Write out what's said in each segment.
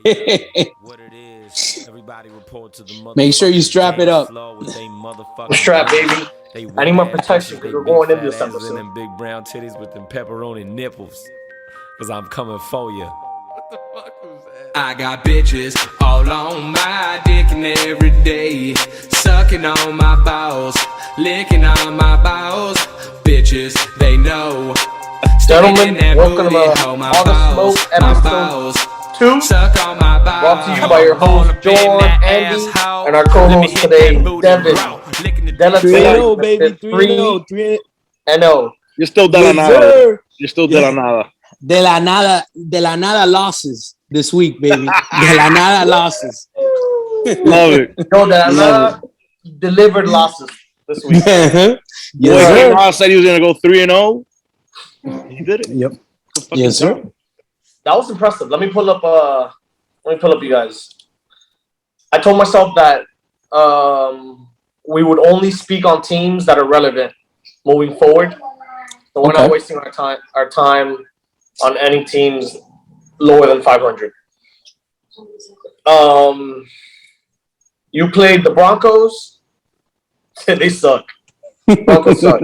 What it is, everybody report to the Make sure you motherfucking strap it dance up. floor with they I'm motherfucking strapped, booties, baby. they I need wet more ass protection pussies, because they we're big going in fat this asses, and episode. them big brown titties with them pepperoni nipples. Cause I'm coming for ya. What the fuck was that? I got bitches all on my dick and every day, sucking on my balls, licking on my balls. Bitches, they know. Sticking in Gentlemen, that welcome to booty the hole, All the Smoke my episode balls. 2, Suck on my brought to you balls. by your All host, up in Joan, that Andy, asshole. and our Let me co-host hit that today, booty and Devin. grow. Licking the dick Three and so 0, Delatere, baby. Mr. 3-0. 3-0. You're still de la Yes, nada. sir. You're still de la nada. De la nada losses this week, baby. De la nada losses. Love it. No, Love delivered losses this week. Yes, Boy sir. came out, said he was gonna go 3-0. He did it. Yep. Good fucking Yes, sir. job. That was impressive. Let me pull up you guys. I told myself that we would only speak on teams that are relevant moving forward. So we're not Okay. wasting our time on any teams lower than 500. You played the Broncos. They suck. Broncos suck.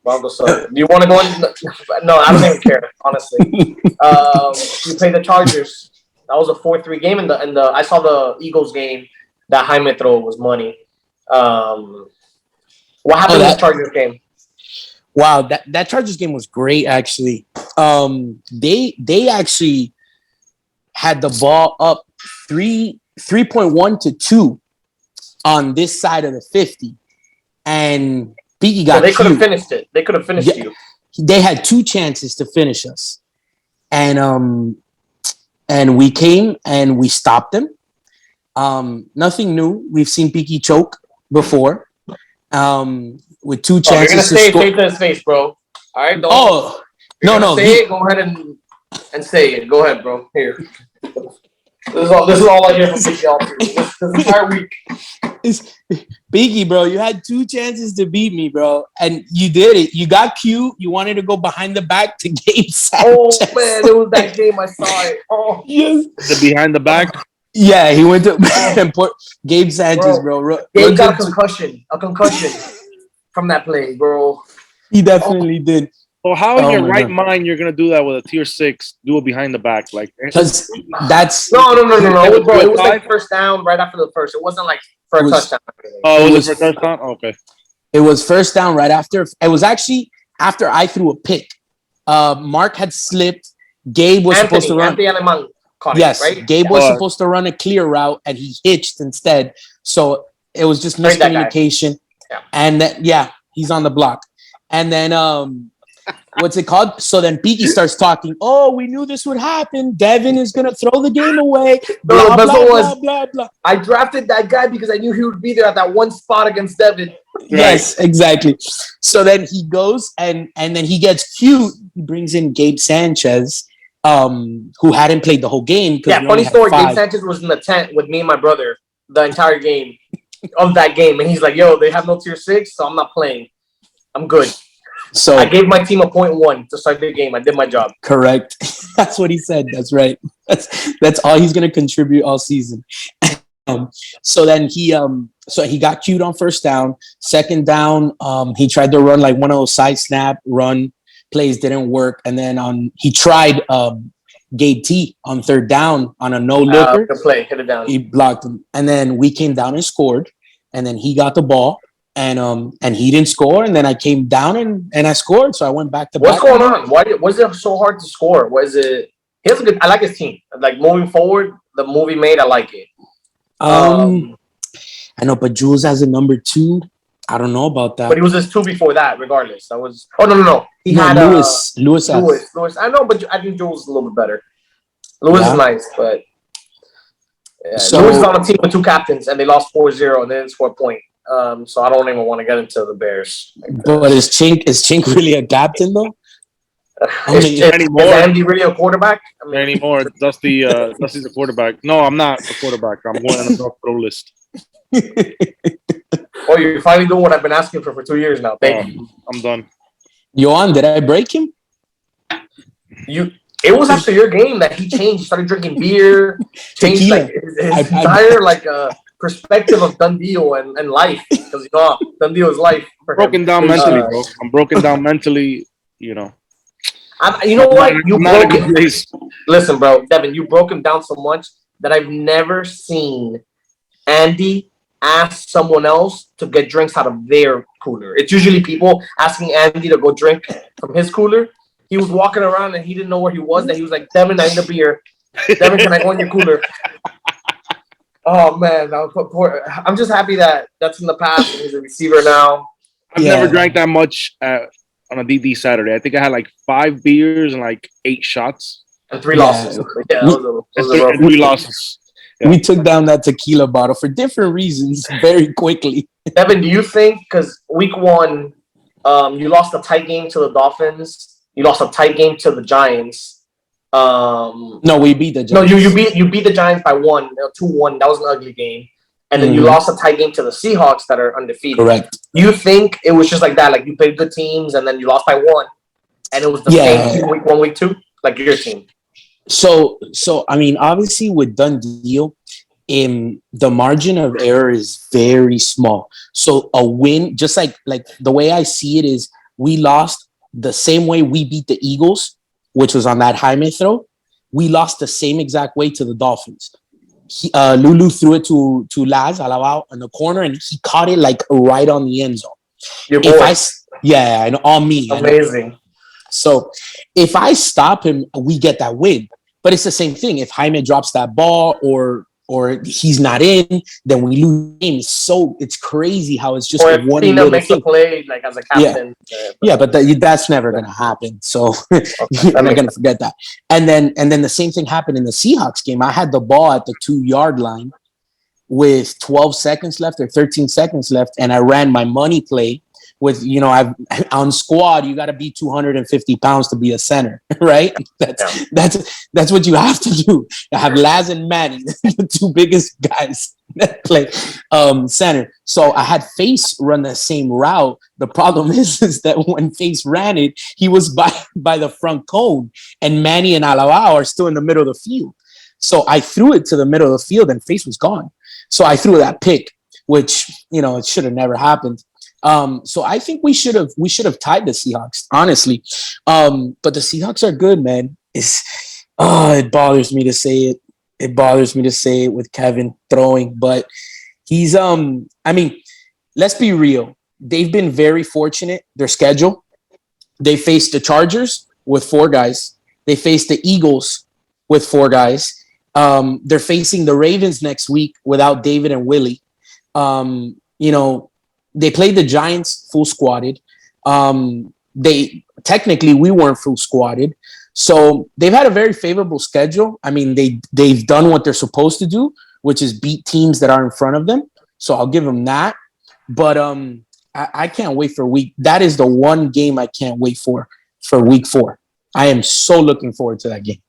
Broncos suck. Do you want to go in? No, I don't even care, honestly. You played the Chargers. That was a 4-3 game, and the I saw the Eagles game. That Jaime throw was money. What happened in the Chargers game? Wow, that Chargers game was great, actually. They actually had the ball up 3.1 to 2 on this side of the 50. And Biggie got they could have cute. finished it. They could have finished you. They had 2 chances to finish us. And we came and we stopped them. Nothing new. We've seen Biggie choke before. With 2 chances you're gonna say to it to his face, bro. All right, don't. No. Say it. Go ahead and say it. Go ahead, bro. Here. This is all I hear from Biggie all through this entire week. Biggie, bro, you had 2 chances to beat me, bro, and you did it. You got cute. You wanted to go behind the back to Gabe Sanchez. Oh man, it was that game. I saw it. Oh yes. The behind the back. Yeah, he went to Gabe Sanchez, bro. Gabe got a concussion from that play, bro. He definitely did. So how in your right mind you're gonna do that with a tier 6? Do it behind the back, like because that's no, bro. It was like first down right after the first. It wasn't like for a touchdown. Oh, it was for touchdown. Okay. It was first down right after. It was actually after I threw a pick. Mark had slipped. Gabe was supposed to run. Yes, right? Gabe was supposed to run a clear route, and he hitched instead. So it was just miscommunication. Yeah. And he's on the block. And then what's it called? So then Biggie starts talking. Oh, we knew this would happen. Devin is gonna throw the game away. Blah, blah, blah. I drafted that guy because I knew he would be there at that one spot against Devin. Yes, exactly. So then he goes and then he gets cute. He brings in Gabe Sanchez, who hadn't played the whole game. Yeah, funny story. Gabe Sanchez was in the tent with me and my brother the entire game of that game, and he's like, "Yo, they have no tier 6, so I'm not playing. I'm good." So I gave my team a 0.1 to start the game. I did my job. Correct. That's what he said. That's right. That's all he's going to contribute all season. So then he got cute on first down. Second down, he tried to run like one of those side snap run plays, didn't work. And then he tried Gabe T on third down on a no-looker. Good play. Hit it down. He blocked him. And then we came down and scored. And then he got the ball. And he didn't score, and then I came down and I scored, so I went back to back. What's going on? Why was it so hard to score? Was it? He has a good. I like his team. Like moving forward, the movie made. I like it. I know, but Jules has a number 2. I don't know about that. But he was just 2 before that. Regardless, that was. Oh no. He had Lewis. Lewis. I know, but I think Jules is a little bit better. Lewis is nice, but Lewis is on a team with 2 captains, and they lost 4-0, and they didn't score a point. So I don't even want to get into the Bears. But is Chink really a captain though? Is Andy really a quarterback? Anymore. Dusty's the quarterback. No, I'm not a quarterback. I'm going on the pro list. Oh, you're finally doing what I've been asking for 2 years now. Thank you. I'm done. Joan, did I break him? It was after your game that he changed. He started drinking beer, changed Tequila. like his entire perspective of done deal and life. Because done deal is life. For Broken him. down mentally, bro. I'm broken down mentally. You know. You know what? You not broke it. Listen, bro, Devin, you broke him down so much that I've never seen Andy ask someone else to get drinks out of their cooler. It's usually people asking Andy to go drink from his cooler. He was walking around and he didn't know where he was. And he was like, Devin, I need a beer. Devin, can I go in your cooler? Oh, man. I'm just happy that that's in the past and he's a receiver now. I've never drank that much on a DD Saturday. I think I had like 5 beers and like 8 shots. And 3 losses. Yeah, and 3 losses. Yeah. We took down that tequila bottle for different reasons very quickly. Devin, do you think, because week 1, you lost a tight game to the Dolphins. You lost a tight game to the Giants. No, we beat the Giants. No, you beat the Giants by 2-1. That was an ugly game. And then you lost a tight game to the Seahawks that are undefeated. Correct. You think it was just like that? Like you played good teams and then you lost by 1. And it was the same team week 1, week 2? Like your team. So I mean, obviously with done deal, the margin of error is very small. So a win, just like the way I see it is, we lost the same way we beat the Eagles, which was on that Jaime throw. We lost the same exact way to the Dolphins. Lulu threw it to Laz Alabao in the corner, and he caught it like right on the end zone. Your boy. I know, on me. Amazing. So if I stop him, we get that win. But it's the same thing. If Jaime drops that ball or he's not in, then we lose the game. So it's crazy how it's just one little makes thing. A play like as a captain. But that's never going to happen. So I'm not going to forget that. And then the same thing happened in the Seahawks game. I had the ball at the 2-yard line with 12 seconds left or 13 seconds left, and I ran my money play with, I've on squad, you got to be 250 pounds to be a center, right? That's what you have to do. I have Laz and Manny, the 2 biggest guys that play center. So I had Face run the same route. The problem is that when Face ran it, he was by the front cone, and Manny and Alao are still in the middle of the field. So I threw it to the middle of the field, and Face was gone. So I threw that pick, which it should have never happened. So I think we should have tied the Seahawks, honestly. But the Seahawks are good, man. It bothers me to say it. It bothers me to say it with Kevin throwing, but he's I mean, let's be real. They've been very fortunate. Their schedule. They faced the Chargers with 4 guys. They faced the Eagles with 4 guys. They're facing the Ravens next week without David and Willie. They played the Giants full squatted. We weren't full squatted. So they've had a very favorable schedule. I mean, they've done what they're supposed to do, which is beat teams that are in front of them. So I'll give them that. But I can't wait for that is the one game I can't wait for week 4. I am so looking forward to that game.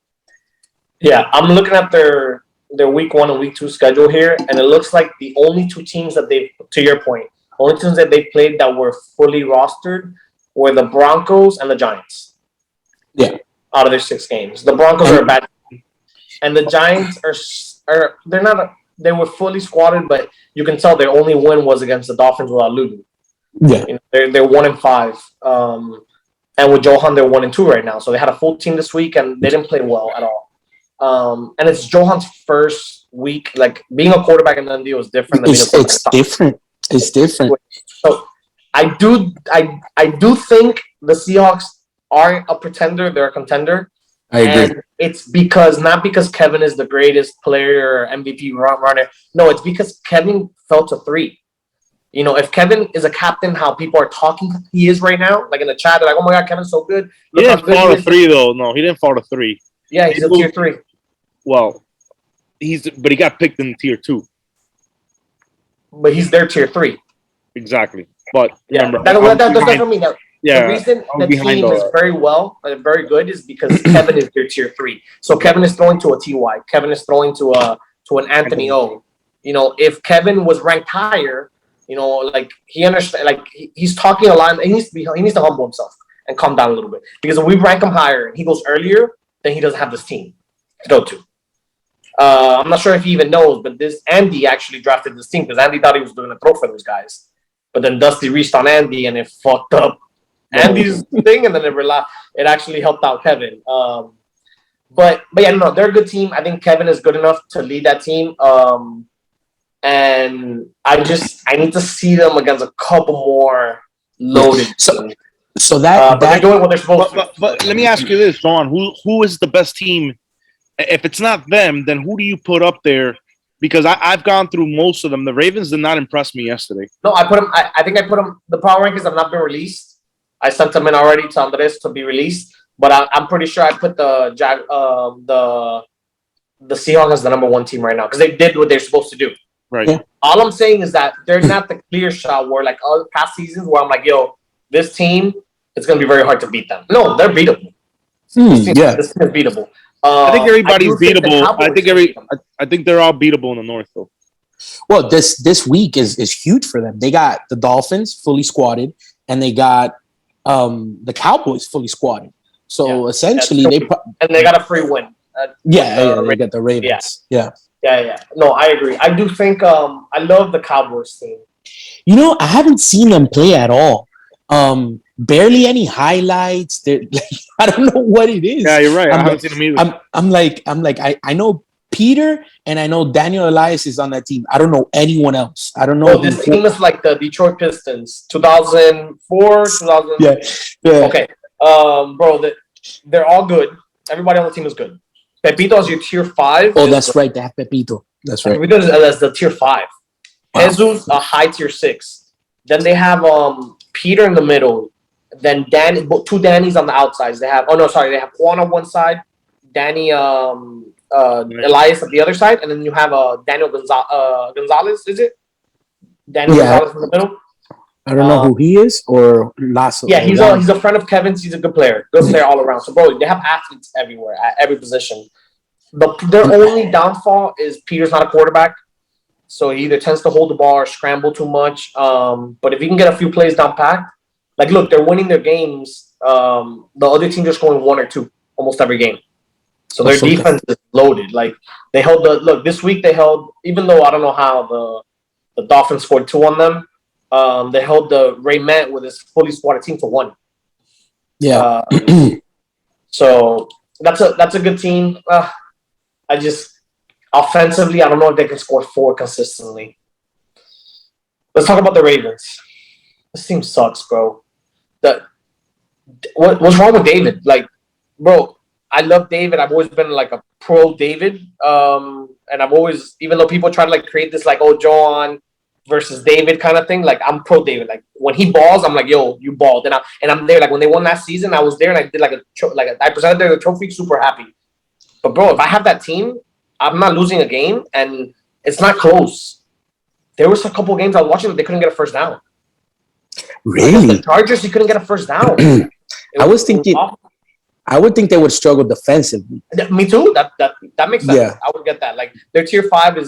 Yeah, I'm looking at their week 1 and week 2 schedule here, and it looks like the only 2 teams that to your point, only teams that they played that were fully rostered were the Broncos and the Giants. Yeah. Out of their 6 games. The Broncos are a bad team. And the Giants they're not they were fully squatted, but you can tell their only win was against the Dolphins without Lulu. Yeah. They're 1-5. And with Johan, they're 1-2 right now. So they had a full team this week and they didn't play well at all. And it's Johan's first week. Like being a quarterback in the deal is different than being a quarterback. It's different. It's different. So I do think the Seahawks are a pretender. They're a contender. I agree. And it's not because Kevin is the greatest player or MVP runner. No, it's because Kevin fell to 3. If Kevin is a captain, how people are talking he is right now, like in the chat, they're like, oh my God, Kevin's so good. He didn't fall to 3, though. No, he didn't fall to 3. Yeah, he's a tier 3. Well, but he got picked in tier 2. But he's their tier 3. Exactly. But yeah, remember, that's what I mean. The reason the team is very good is because Kevin is their tier 3. So Kevin is throwing to a TY. Kevin is throwing to an Anthony O. If Kevin was ranked higher, like he understands, like he's talking a lot. He needs to humble himself and calm down a little bit, because if we rank him higher and he goes earlier, then he doesn't have this team to go to. I'm not sure if he even knows, but Andy actually drafted this team because Andy thought he was going to throw for those guys. But then Dusty reached on Andy and it fucked up Andy's thing, and then it actually helped out Kevin. But yeah, no, they're a good team. I think Kevin is good enough to lead that team. And I need to see them against a couple more loaded. So they're doing what they're supposed to. But let me ask you this, Joan. Who is the best team? If it's not them, then who do you put up there? Because I've gone through most of them. The Ravens did not impress me yesterday. No, I put them. I think I put them. The power rankings have not been released. I sent them in already to Andres to be released. But I'm pretty sure I put the Seahawks as the number one team right now because they did what they're supposed to do. Right. Yeah. All I'm saying is that they're not the clear shot where like all the past seasons where I'm like, yo, this team, it's gonna be very hard to beat them. No, they're beatable. This team is beatable. I think everybody's beatable. I think they're all beatable in the North, though. Well, this week is huge for them. They got the Dolphins fully squatted, and they got the Cowboys fully squatted. So essentially, they got a free win. They got the Ravens. Yeah. No, I agree. I do think I love the Cowboys team. You know, I haven't seen them play at all. Barely any highlights. I don't know what it is. Yeah, you're right. I haven't seen them either. I'm like, I know Peter and I know Daniel Elias is on that team. I don't know anyone else. I don't know. This team is like the Detroit Pistons, 2004, 2000. Yeah. Okay, bro, they're all good. Everybody on the team is good. Pepito is your tier 5. Oh, that's right. They have Pepito. That's right. Pepito is the tier 5. Wow. Jesus, a high tier 6. Then they have Peter in the middle. Then Danny, 2 Dannys on the outsides. They have they have Juan on one side, Danny Elias on the other side, and then you have Daniel Gonzalez. Is it? Daniel Gonzalez in the middle. I don't know who he is or Lasso. Yeah, he's a friend of Kevin's. He's a good player all around. So, bro, they have athletes everywhere at every position. Their only downfall is Peter's not a quarterback, so he either tends to hold the ball or scramble too much. But if he can get a few plays down packed, like look, they're winning their games. The other team just going 1 or 2 almost every game. So their defense is loaded. Like they held this week they held, even though I don't know how the Dolphins scored 2 on them. They held the Raymond with his fully squatted team to 1. Yeah. So that's a good team. I just offensively, I don't know if they can score 4 consistently. Let's talk about the Ravens. This team sucks, bro. What's wrong with David? Like, bro, I love David. I've always been like a pro David. And I've always, even though people try to like create this like, oh, Joan versus David kind of thing, like I'm pro David. Like when he balls, I'm like, yo, you balled, and I'm there. Like when they won last season, I was there and I did I presented the trophy, super happy. But bro, if I have that team, I'm not losing a game, and it's not close. There was a couple of games I was watching that they couldn't get a first down. Really? The Chargers, he couldn't get a first down. I would think they would struggle defensively. Me too. That makes sense. Yeah. I would get that. Like their tier 5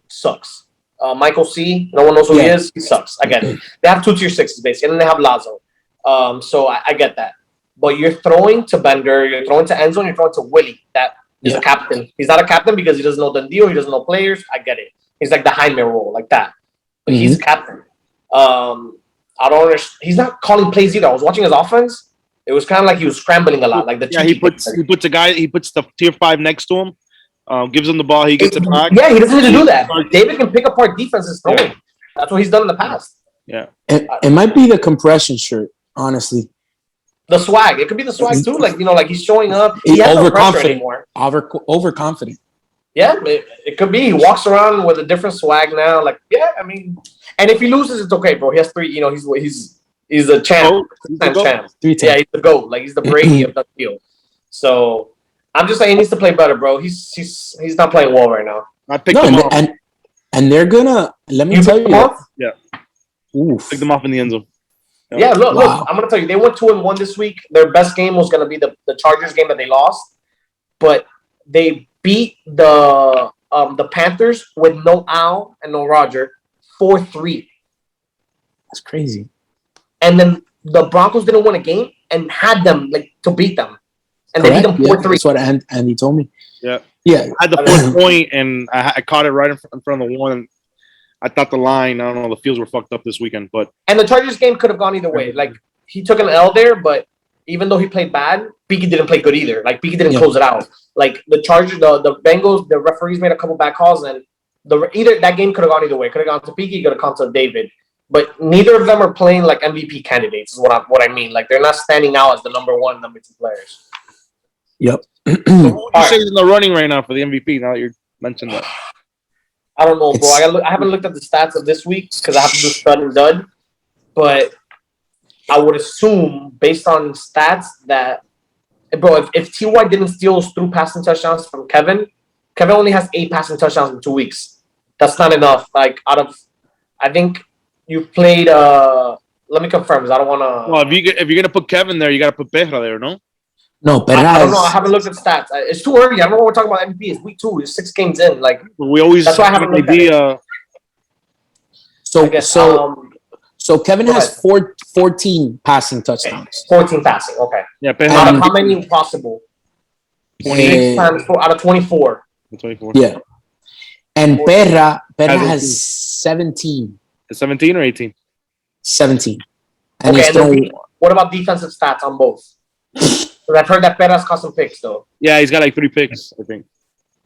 sucks. Michael C. No one knows who he is. He sucks. I get it. They have 2 tier 6s basically, and then they have Lazo. So I get that. But you're throwing to Bender, you're throwing to Enzo, and you're throwing to Willie. That is a captain. He's not a captain because he doesn't know the deal. He doesn't know players. I get it. He's like the Jaime role, like that. But he's a captain. I don't understand. He's not calling plays either. I was watching his offense. It was kind of like he was scrambling a lot. Like he puts the tier 5 next to him, gives him the ball, he gets it back. Yeah, he doesn't need to do that. David can pick apart defenses throwing. Yeah. That's what he's done in the past. Yeah, it might be the compression shirt, honestly. The swag. It could be the swag too. Like like he's showing up. He has no pressure anymore. Overconfident. Yeah, it could be. He walks around with a different swag now. Like, yeah, I mean, and if he loses, it's okay, bro. He has 3. He's a champ. Champ. 3 times. Yeah, he's the GOAT. Like he's the Brady of the field. So I'm just saying he needs to play better, bro. He's not playing well right now. I picked him off. And they're gonna tell you. Yeah. Oof. Pick them off in the end zone. Yeah, look, I'm gonna tell you, they went 2-1 this week. Their best game was gonna be the Chargers game that they lost, but they beat the Panthers with no Al and no Roger 4-3. That's crazy. And then the Broncos didn't win a game and had them like to beat them. and they beat them 4-3. That's what Andy told me. Yeah. Yeah. I had the fourth point, and I caught it right in front of the one. And I thought the line, I don't know, the fields were fucked up this weekend. But And the Chargers game could have gone either way. Like, he took an L there, but even though he played bad, Beaky didn't play good either. Like, Beaky didn't close it out. Like, the Chargers, the Bengals, the referees made a couple bad calls, and either that game could have gone either way. Could have gone to Beaky, could have gone to David. But neither of them are playing like MVP candidates, is what I mean. Like, they're not standing out as the number one, number two players. Yep. so who would you say is in the running right now for the MVP, now that you mentioned that? I don't know, bro. I haven't looked at the stats of this week because I have to do stud and dud. But I would assume, based on stats, that, bro, if T.Y. didn't steal those through passing touchdowns from Kevin only has 8 passing touchdowns in 2 weeks. That's not enough. Like, I think you played. Let me confirm, because I don't want to. Well, if you're gonna put Kevin there, you got to put Peja there, no? No, but I don't know. I haven't looked at stats. It's too early. I don't know what we're talking about MVP. It's week 2. It's 6 games in. Like, we always that's why I haven't looked at it. So Kevin has 14 passing touchdowns. 14 passing. Okay. Yeah, Peja Out of how many possible? 28 times 4 out of 24. 24. Yeah. And Perra has has 17. 17 or 18? 17. And Okay, he's and thrown, what about defensive stats on both? Because I've heard that Perez caught some picks, though. Yeah, he's got like 3 picks, I think.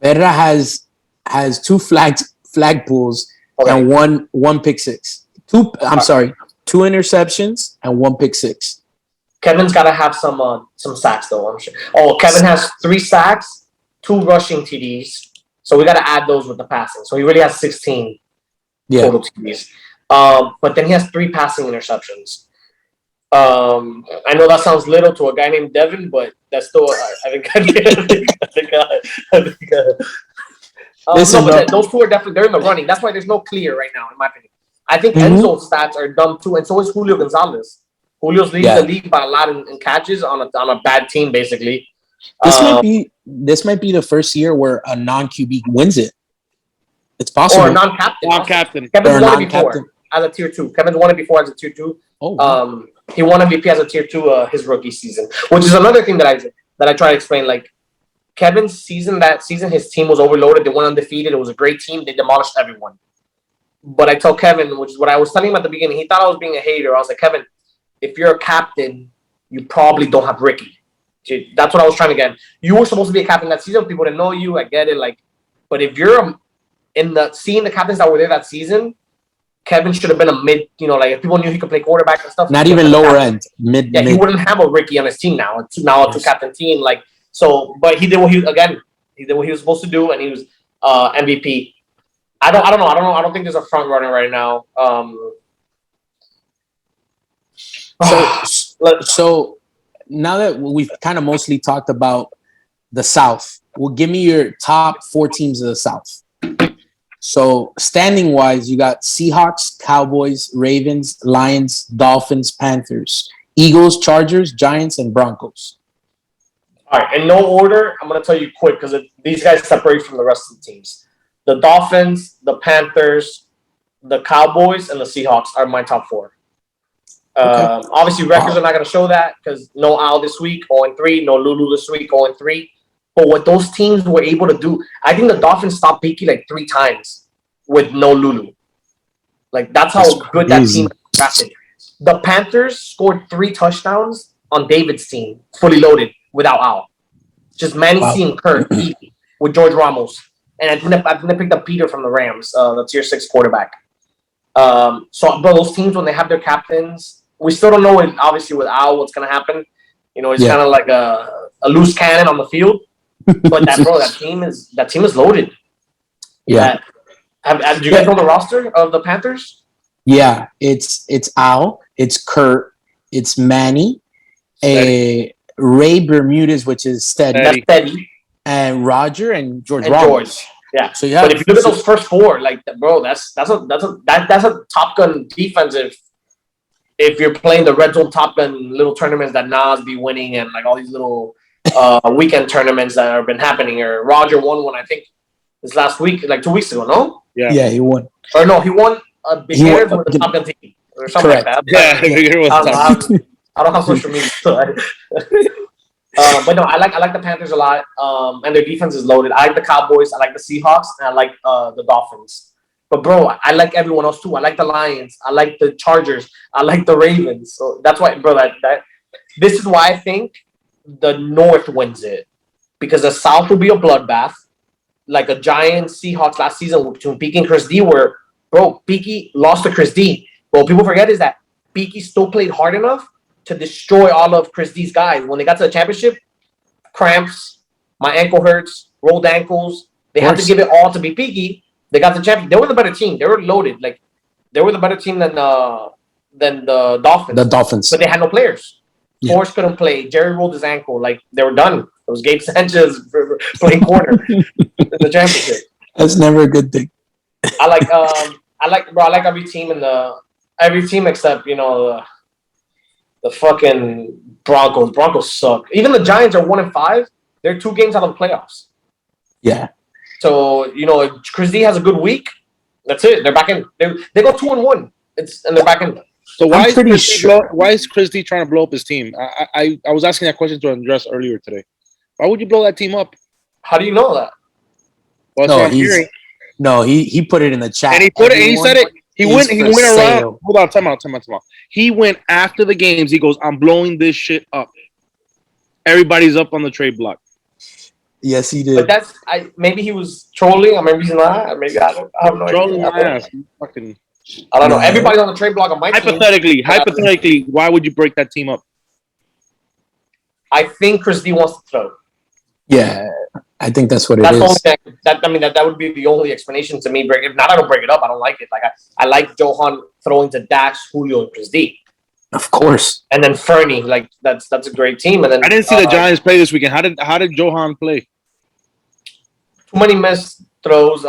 Perra has 2 flag pulls and one pick six. 2 interceptions and 1 pick six. Kevin's got to have some sacks, though, I'm sure. Oh, Kevin has 3 sacks, 2 rushing TDs. So we got to add those with the passing. So he really has 16 total TDs. But then he has 3 passing interceptions. I know that sounds little to a guy named Devin, but that's still, those 2 are definitely, they're in the running. That's why there's no clear right now, in my opinion. I think Enzo's stats are dumb too, and so is Julio Gonzalez. Julio's leading the league by a lot in catches on a bad team, basically. This might be the first year where a non-QB wins it. It's possible. Or a non-captain. Non-captain. Kevin's won it before as a tier 2. Kevin's won it before as a tier 2. Oh. He won MVP as a tier 2 his rookie season, which is another thing that I try to explain. Like, Kevin's season, his team was overloaded. They went undefeated. It was a great team. They demolished everyone. But I told Kevin, which is what I was telling him at the beginning, he thought I was being a hater. I was like, Kevin, if you're a captain, you probably don't have Ricky. That's what I was trying to get. You were supposed to be a captain that season. People didn't know you. I get it. Like, but if you're seeing the captains that were there that season, Kevin should have been a mid. Like, if people knew he could play quarterback and stuff. Not even lower end. Mid. Yeah, he wouldn't have a Ricky on his team now. It's now a 2-captain team. Like, so, but he did what he was supposed to do, and he was MVP. I don't know. I don't think there's a front runner right now. So now that we've kind of mostly talked about the South, give me your top 4 teams of the South. So standing wise, you got Seahawks, Cowboys, Ravens, Lions, Dolphins, Panthers, Eagles, Chargers, Giants, and Broncos. All right, in no order, I'm going to tell you quick because these guys separate from the rest of the teams. The Dolphins, the Panthers, the Cowboys, and the Seahawks are my top 4. Okay. Obviously, records are not going to show that because no Al this week, 0-3, no Lulu this week, 0-3. But what those teams were able to do, I think the Dolphins stopped Peaky like 3 times with no Lulu. Like, that's how good that team drafted. The Panthers scored 3 touchdowns on David's team, fully loaded, without Al. Just Manny C and Kurt with George Ramos. And I think they picked up Peter from the Rams, the tier 6 quarterback. But those teams, when they have their captains, we still don't know, obviously, with Al, what's going to happen. He's kind of like a loose cannon on the field. But that team is loaded. Yeah. Do you guys know the roster of the Panthers? Yeah, it's Al, it's Kurt, it's Manny, Ray Bermudez, which is steady. That's steady. And Roger and George Ramos. Yeah. So but if you look at those first 4, like, bro, that's a Top Gun defense. If you're playing the Red Zone Top Gun little tournaments that Nas be winning and like all these little weekend tournaments that have been happening, or Roger won one, I think, this last week, like 2 weeks ago, no? Yeah, he won. Or no, he won a big air with the Top Gun team or something like that. Yeah, I don't have social media. So But no, I like the Panthers a lot. And their defense is loaded. I like the Cowboys. I like the Seahawks, and I like the Dolphins. But bro, I like everyone else too. I like the Lions. I like the Chargers. I like the Ravens. So that's why, bro. That this is why I think the North wins it, because the South will be a bloodbath, like a Giants Seahawks last season between Beaky and Chris D. Where bro, Beaky lost to Chris D. But what people forget is that Beaky still played hard enough to destroy all of Chris D's guys. When they got to the championship, cramps, my ankle hurts, rolled ankles. They had to give it all to be Beaky. They got the champion. They were the better team. They were loaded. Like they were the better team than the Dolphins. The Dolphins, but they had no players. Yeah. Forrest couldn't play. Jerry rolled his ankle. Like they were done. It was Gabe Sanchez playing corner in the championship. That's never a good thing. I like every team except the fucking Broncos. Broncos suck. Even the Giants are 1-5. They're 2 games out of the playoffs. Yeah. So if Chris D has a good week, that's it. They're back in. They go 2-1. And they're back in. So why is Chris D trying to blow up his team? I was asking that question to Andres earlier today. Why would you blow that team up? How do you know that? Well, he put it in the chat. And he put it. And he said it. He went around. Hold on, time out. He went after the games. He goes, "I'm blowing this shit up." Everybody's up on the trade block. Yes, he did. But maybe he was trolling, or maybe he's not. Maybe I have no trolling idea. My ass. Fucking. I don't know. Everybody's on the trade block on my team. Hypothetically, why would you break that team up? I think Chris D wants to throw. Yeah, I think that's what it is. That would be the only explanation to me. If not, I don't break it up. I don't like it. Like I like Johan throwing to Dax, Julio, and Chris D. Of course. And then Fernie, like that's a great team. And then I didn't see the Giants play this weekend. How did Johan play? Too many missed throws.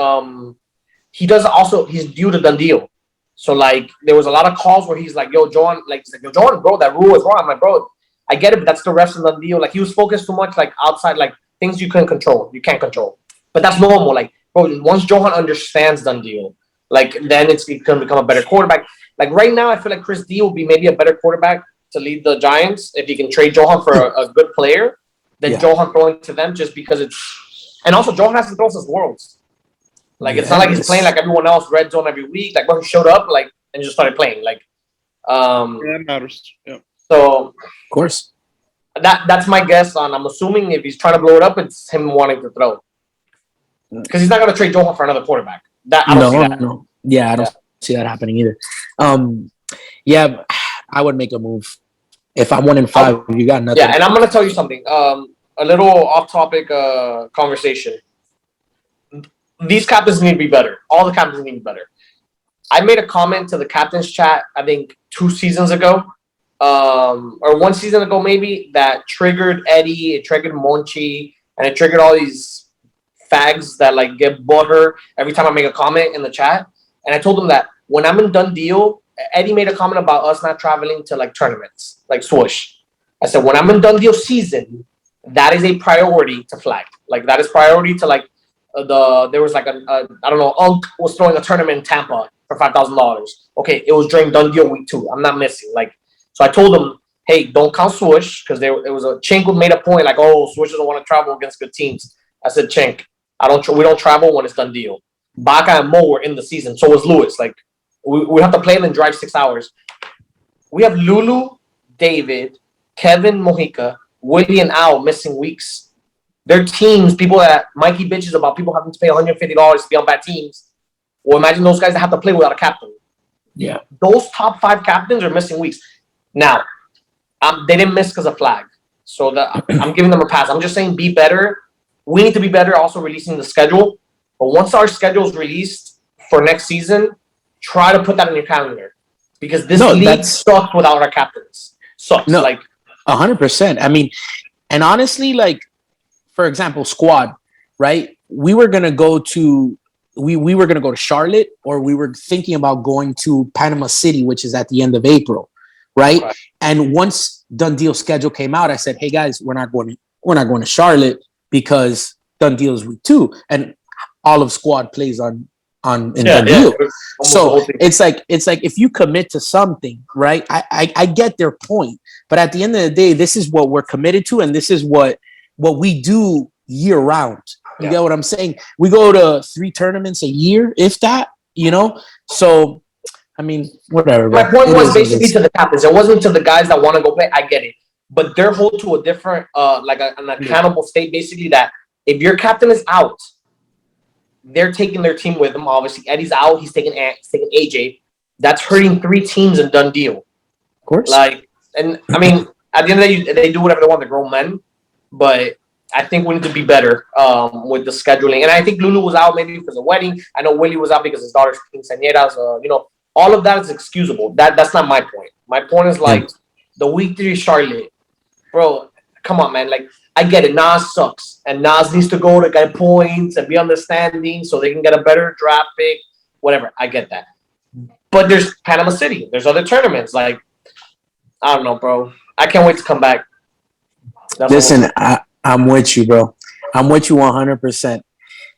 He's due to done deal. So like there was a lot of calls where he's like, "Yo, Joan, bro, that rule is wrong." I'm like, "Bro, I get it, but that's the refs and done deal." Like he was focused too much, like outside, like things you can't control. But that's normal. Like, bro, once Johan understands done deal, like then it's gonna become a better quarterback. Like right now, I feel like Chris D will be maybe a better quarterback to lead the Giants if he can trade Johan for a good player than Johan throwing to them, just because and also Johan has to throw his Worlds. Like it's not like he's playing like everyone else, red zone every week. Like he showed up and just started playing. Like that matters. Yeah. So of course. That's my guess on. I'm assuming if he's trying to blow it up, it's him wanting to throw. Because he's not going to trade Johan for another quarterback. I don't see that. No. Yeah, I don't see that happening either. Yeah, I would make a move. If I'm 1-5, you got nothing. Yeah, and I'm going to tell you something. A little off-topic conversation. These captains need to be better. All the captains need to be better. I made a comment to the captain's chat, I think 2 seasons ago, or 1 season ago maybe, that triggered Eddie, it triggered Monchi, and it triggered all these fags that like get butter every time I make a comment in the chat. And I told them that when I'm in done deal, Eddie made a comment about us not traveling to like tournaments, like swoosh. I said, when I'm in done deal season, that is a priority to flag. Like that is priority to like there was like I don't know, Unk was throwing a tournament in Tampa for $5,000. Okay, it was during done deal week 2. I'm not missing. Like, so I told them, hey, don't count swoosh, because there was a Chink who made a point like, oh, swoosh doesn't want to travel against good teams. I said, Chink, we don't travel when it's done deal. Baca and Mo were in the season, so was Lewis. Like we have to play and then drive 6 hours. We have Lulu, David, Kevin Mojica, Willie, and Al missing weeks. They're teams, people that Mikey bitches about people having to pay $150 to be on bad teams. Well, imagine those guys that have to play without a captain. Yeah. Those top 5 captains are missing weeks. Now, they didn't miss because of flag. So I'm giving them a pass. I'm just saying be better. We need to be better also releasing the schedule. But once our schedule is released for next season, try to put that in your calendar. Because this league sucks without our captains. Sucks. No, like 100%. I mean, and honestly, like, for example, squad, right? We were gonna go to Charlotte, or we were thinking about going to Panama City, which is at the end of April, right? And once done deal schedule came out, I said, hey guys, we're not going to Charlotte because done deal is week 2, and all of squad plays on in the deal. So thing. it's like if you commit to something, right? I get their point, but at the end of the day, this is what we're committed to, and this is what we do year round. You get what I'm saying? We go to 3 tournaments a year, if that, you know. So I mean, whatever. My point was basically to the captains. It wasn't to the guys that want to go play. I get it, but they're held to a different, an accountable state. Basically, that if your captain is out, they're taking their team with them. Obviously, Eddie's out. He's taking AJ. That's hurting 3 teams and done deal. Of course. And I mean, at the end of the day, they do whatever they want. They're grown men, but I think we need to be better with the scheduling. And I think Lulu was out maybe because of wedding. I know Willie was out because his daughter's quinceañeras. All of that is excusable. That's not my point. My point is the week 3 Charlotte, bro. Come on, man. Like, I get it. Nas sucks, and Nas needs to go to get points and be understanding so they can get a better draft pick. Whatever. I get that. But there's Panama City. There's other tournaments. Like, I don't know, bro. I can't wait to come back. Listen, I'm with you, bro. I'm with you 100%.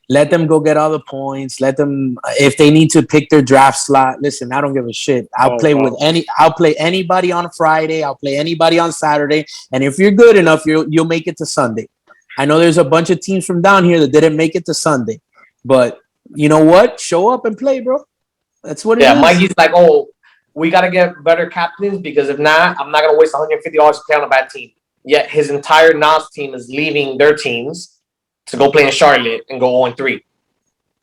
Let them go get all the points. Let them, if they need to pick their draft slot. Listen, I don't give a shit. I'll play anybody on Friday. I'll play anybody on Saturday. And if you're good enough, you'll make it to Sunday. I know there's a bunch of teams from down here that didn't make it to Sunday, but you know what? Show up and play, bro. That's what it is. Yeah, Mikey's like, oh, we got to get better captains because if not, I'm not going to waste $150 to play on a bad team. Yet his entire Nas team is leaving their teams to go play in Charlotte and go 0-3.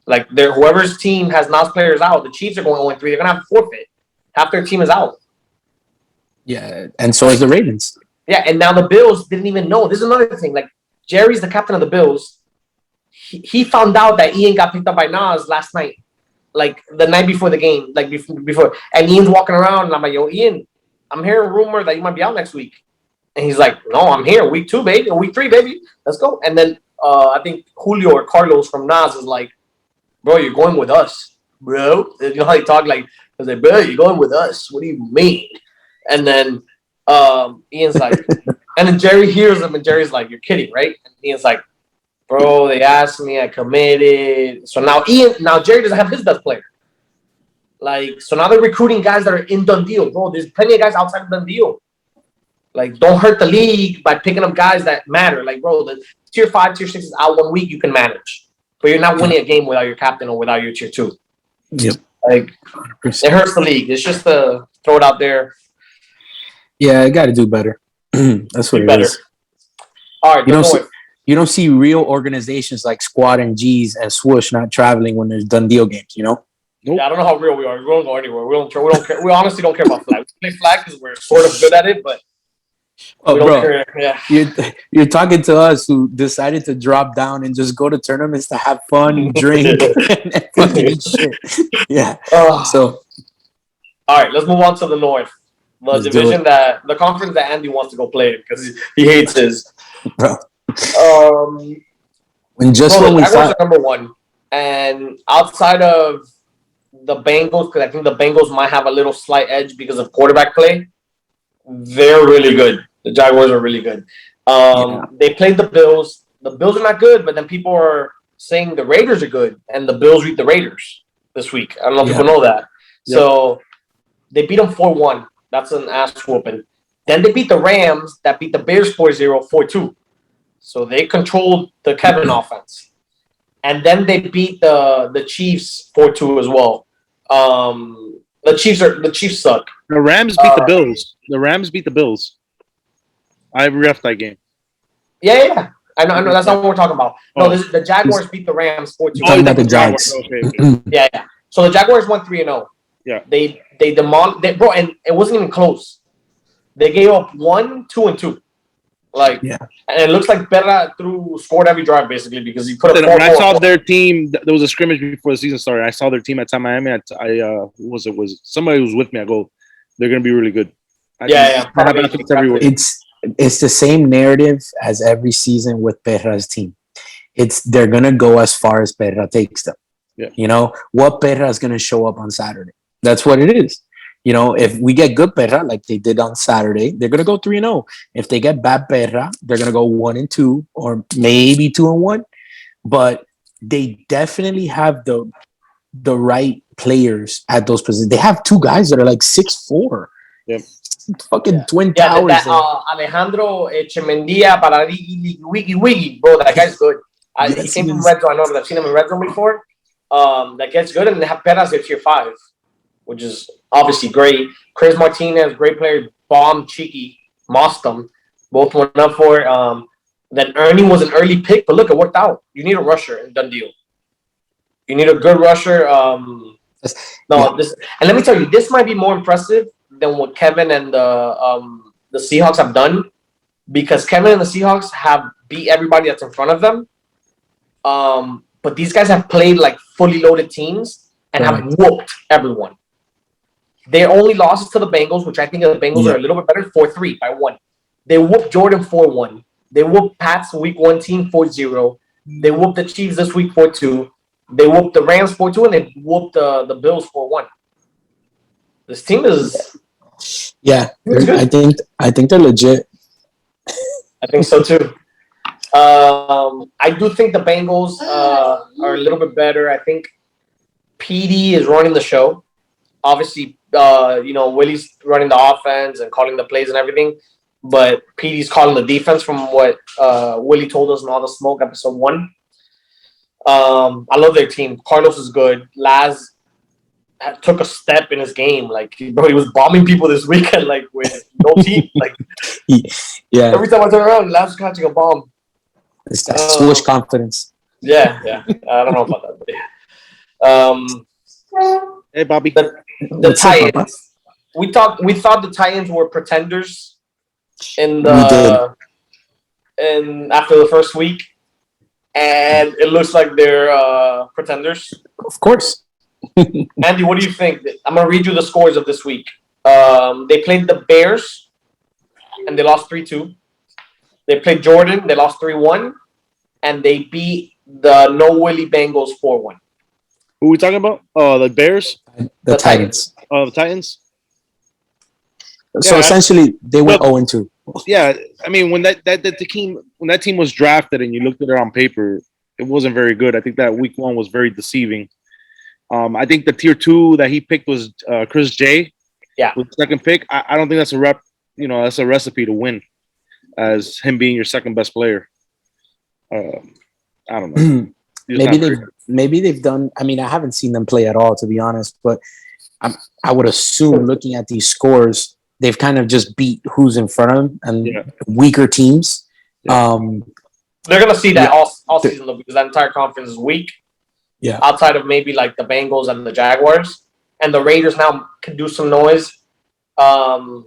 Like, whoever's team has Nas players out, the Chiefs are going 0-3. They're going to have to forfeit. Half their team is out. Yeah, and so is the Ravens. Yeah, and now the Bills didn't even know. This is another thing. Like, Jerry's the captain of the Bills. He found out that Ian got picked up by Nas last night. Like, the night before the game. Like, before. And Ian's walking around, and I'm like, yo, Ian, I'm hearing a rumor that you might be out next week. And he's like, no, I'm here. Week 2, baby. Or week 3, baby. Let's go. And then I think Julio or Carlos from Nas is like, bro, you're going with us, bro. You know how he talk like, I was like, bro, you're going with us. What do you mean? And then Ian's like, and then Jerry hears him, and Jerry's like, you're kidding, right? And Ian's like, bro, they asked me, I committed. So now Jerry doesn't have his best player. Like, so now they're recruiting guys that are in done deal, bro. There's plenty of guys outside of done deal. Like, don't hurt the league by picking up guys that matter. Like, bro, the tier 5, tier 6 is out 1 week, you can manage. But you're not winning a game without your captain or without your tier 2. Yep. Like, 100%. It hurts the league. It's just to throw it out there. Yeah, I got to do better. That's what it is. All right, you don't see real organizations like Squad and G's and Swoosh not traveling when there's done deal games, you know? Nope. Yeah, I don't know how real we are. We don't go anywhere. We don't care. We honestly don't care about flag. We play flag because we're sort of good at it, but bro, yeah. You're talking to us who decided to drop down and just go to tournaments to have fun, drink, and fucking shit. Yeah. So, all right, let's move on to the North, the division the conference that Andy wants to go play because he hates his. Bro. When we thought number 1, and outside of the Bengals, because I think the Bengals might have a little slight edge because of quarterback play, they're really good. The Jaguars are really good. They played the Bills. The Bills are not good, but then people are saying the Raiders are good, and the Bills beat the Raiders this week. I don't know if people know that. Yep. So they beat them 4-1. That's an ass whooping. Then they beat the Rams that beat the Bears 4-0, 4-2. So they controlled the Kevin offense. And then they beat the Chiefs 4-2 as well. The Chiefs suck. The Rams beat the Bills. The Rams beat the Bills. I ref that game. Yeah. I know. That's not what we're talking about. No, the Jaguars beat the Rams 4-2. Talking about the Jags. Okay. Yeah. So the Jaguars won 3-0. Yeah. They bro, and it wasn't even close. They gave up 1, 2, and 2. Like, and it looks like Berra scored every drive basically because he put a 4-4. I saw their team. There was a scrimmage before the season started. I saw their team at Time Miami. Was somebody who was with me. I go, they're gonna be really good. It's the same narrative as every season with Perra's team. They're gonna go as far as Perra takes them. Yeah. You know what Perra is gonna show up on Saturday. That's what it is. You know, if we get good Perra like they did on Saturday, they're gonna go 3-0. If they get bad Perra, they're gonna go 1-2 or maybe 2-1. But they definitely have the the right players at those positions. They have two guys that are like 6'4". Yep. Fucking twin Yeah, towers. Alejandro Echemendia Wiggy, bro. That guy's good. He came from Red Zone. I know because I've seen him in Red Zone before. That guy's good, and they have Perez at tier 5, which is obviously great. Chris Martinez, great player. Bomb Cheeky, mossed them. Both went up for it. Then Ernie was an early pick, but look, it worked out. You need a rusher and done deal. You need a good rusher. And let me tell you, this might be more impressive than what Kevin and the Seahawks have done, because Kevin and the Seahawks have beat everybody that's in front of them. But these guys have played like fully loaded teams and have whooped everyone. Their only losses to the Bengals, which I think the Bengals are a little bit better, 4-3 by 1. They whooped Jordan 4-1. They whooped Pat's week 1 team 4-0. They whooped the Chiefs this week 4-2. They whooped the Rams 4-2, and they whooped the Bills 4-1. This team is I think they're legit. I think so too. I do think the Bengals are a little bit better. I think PD is running the show. Obviously, Willie's running the offense and calling the plays and everything, but PD's calling the defense from what Willie told us in All the Smoke episode 1. I love their team. Carlos is good. Laz took a step in his game. Like, bro, he was bombing people this weekend, like with no team. Like, every time I turn around, Laz is catching a bomb. It's that swoosh confidence. Yeah. I don't know about that. But, hey, Bobby. The Titans. We thought the Titans were pretenders after the first week, and it looks like they're pretenders. Of course. Andy, what do you think? I'm gonna read you the scores of this week. They played the Bears, and they lost 3-2. They played Jordan. They lost 3-1, and they beat the No Willie Bengals 4-1. Who are we talking about? The Bears? The Titans. Oh, the Titans? So essentially, they went 0-2. Yeah, I mean, when that team was drafted and you looked at it on paper, it wasn't very good. I think that week 1 was very deceiving. I think the tier 2 that he picked was Chris J. Yeah, with the second pick. I don't think that's that's a recipe to win, as him being your second best player. I don't know. Maybe they've done. I mean, I haven't seen them play at all, to be honest. But I would assume, looking at these scores, they've kind of just beat who's in front of them and weaker teams. Yeah. They're gonna see that all season though, because that entire conference is weak. Yeah. Outside of maybe like the Bengals and the Jaguars, and the Raiders now can do some noise. But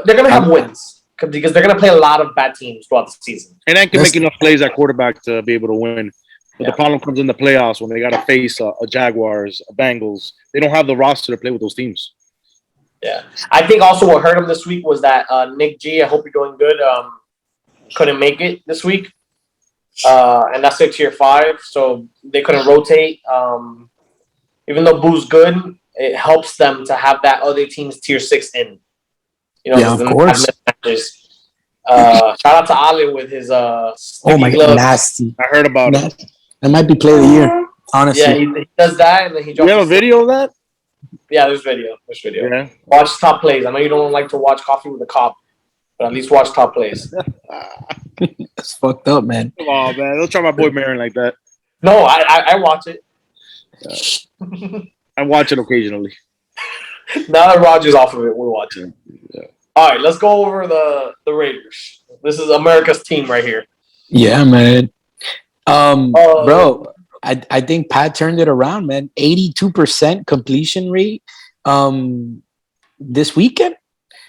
they're gonna have wins because they're gonna play a lot of bad teams throughout the season. And I can make enough plays at quarterback to be able to win. But the problem comes in the playoffs when they got to face a Jaguars, a Bengals. They don't have the roster to play with those teams. Yeah. I think also what hurt him this week was that Nick G, I hope you're doing good, couldn't make it this week. And that's their tier 5, so they couldn't rotate. Even though Boo's good, it helps them to have that other team's tier 6 in. Of course. Shout out to Ali with his oh my god, nasty. I heard about it. That might be play of the year, honestly. Yeah, he does that, and then he drops. You have a video of that? Yeah, there's video. Yeah. Watch top plays. I know you don't like to watch Coffee with a Cop, but at least watch top plays. That's fucked up, man. Come on, man. Don't try my boy Marin like that. No, I watch it. I watch it occasionally. Now that Roger's off of it, we're watching. Yeah. All right, let's go over the Raiders. This is America's team right here. Yeah, man. Bro, I think Pat turned it around, man. 82% completion rate this weekend.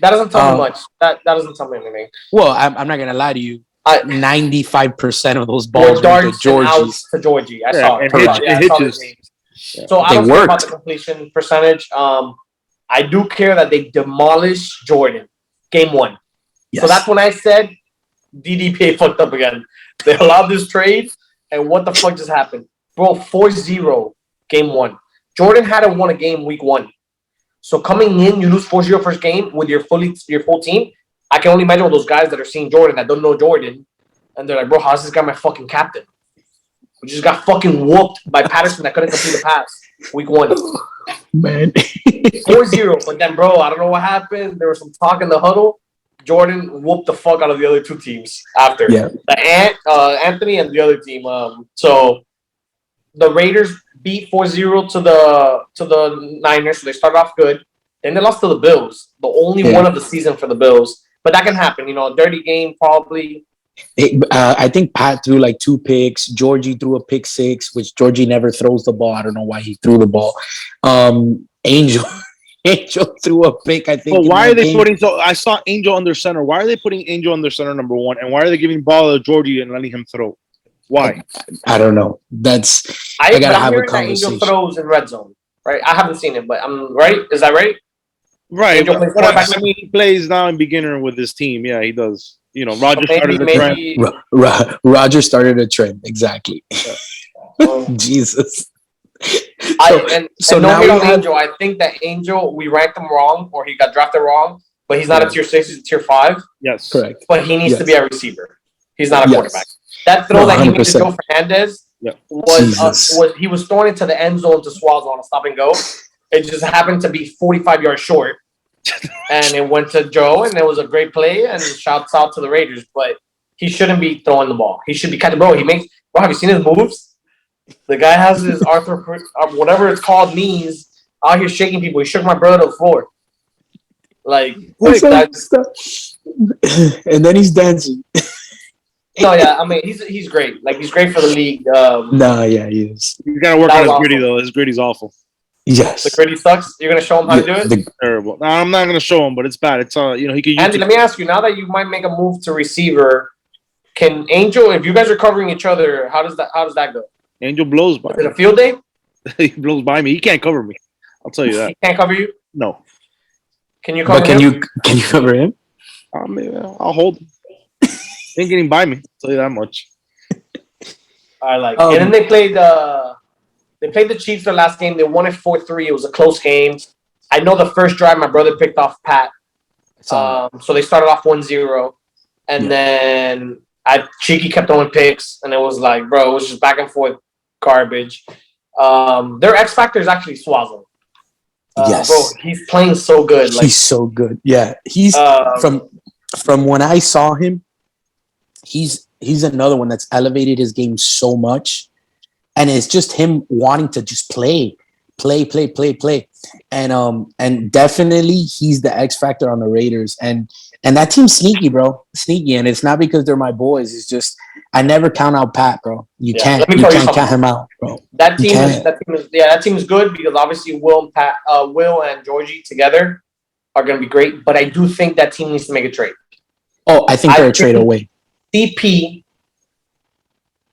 That doesn't tell me much. That doesn't tell me anything. Well, I'm not gonna lie to you. 95% of those balls were to Georgie. I saw it. So I don't care about the completion percentage. I do care that they demolished Jordan game 1. Yes. So that's when I said DDPA fucked up again. They allowed this trade, and what the fuck just happened? Bro, 4-0 game 1. Jordan hadn't won a game week 1. So coming in, you lose 4-0 first game with your full team. I can only imagine those guys that are seeing Jordan that don't know Jordan, and they're like, bro, how's this guy my fucking captain? We just got fucking whooped by Patterson that couldn't complete a pass. Week 1. Man. 4-0. But then, bro, I don't know what happened. There was some talk in the huddle. Jordan whooped the fuck out of the other 2 teams after. Yeah. Anthony and the other team. So the Raiders beat 4-0 to the Niners. So they started off good. Then they lost to the Bills. The only one of the season for the Bills. But that can happen. A dirty game probably. I think Pat threw like 2 picks. Georgie threw a pick 6, which Georgie never throws the ball. I don't know why he threw the ball. Angel threw a pick, I think. But why are they putting? So I saw Angel under center. Why are they putting Angel under center number 1? And why are they giving ball to Georgie and letting him throw? Why? I don't know. I gotta have a conversation. Angel throws in red zone, right? I haven't seen it, but I'm right. Is that right? Right. I mean, he plays now in beginner with his team. Yeah, he does. Roger started the trend. Roger started a trend. Exactly. Jesus. So now we have Angel. I think that Angel, we ranked him wrong, or he got drafted wrong. But he's not a tier 6; he's a tier 5. Yes, correct. But he needs to be a receiver. He's not a quarterback. That throw that he made to Joe Fernandez was he was throwing it to the end zone to Suazo on a stop and go. It just happened to be 45 yards short, and it went to Joe, and it was a great play. And shouts out to the Raiders, but he shouldn't be throwing the ball. He should be catching. Bro, have you seen his moves? The guy has his whatever it's called knees out here shaking people. He shook my brother to the floor. Like, and then he's dancing. No, yeah, I mean he's great. Like he's great for the league. He is. You gotta work on his gritty though. His gritty's awful. Yes, the gritty sucks. You're gonna show him how to do it. Terrible. No, I'm not gonna show him, but it's bad. It's he could. Andy, let me ask you. Now that you might make a move to receiver, can Angel? If you guys are covering each other, how does that go? Angel blows by. Is it a field day? He blows by me. He can't cover me. I'll tell you that. He can't cover you. No. Can you cover him? Can you cover him? I mean, I'll hold him. He ain't getting by me. I'll tell you that much. I like. And then they played the Chiefs their last game. They won it 4-3. It was a close game. I know the first drive my brother picked off Pat. So they started off 1-0. And then Cheeky kept throwing picks. And it was like, bro, it was just back and forth garbage. Their X factor is actually Suazo. Yes. Bro, he's playing so good. He's so good. Yeah. He's from when I saw him, he's another one that's elevated his game so much. And it's just him wanting to just play. And definitely he's the X factor on the Raiders. And that team's sneaky, bro. Sneaky. And it's not because they're my boys. It's just I never count out Pat, bro. You can't count him out, bro. That team is good because obviously Will and Georgie together are gonna be great. But I do think that team needs to make a trade. Oh, I think they're a trade away. CP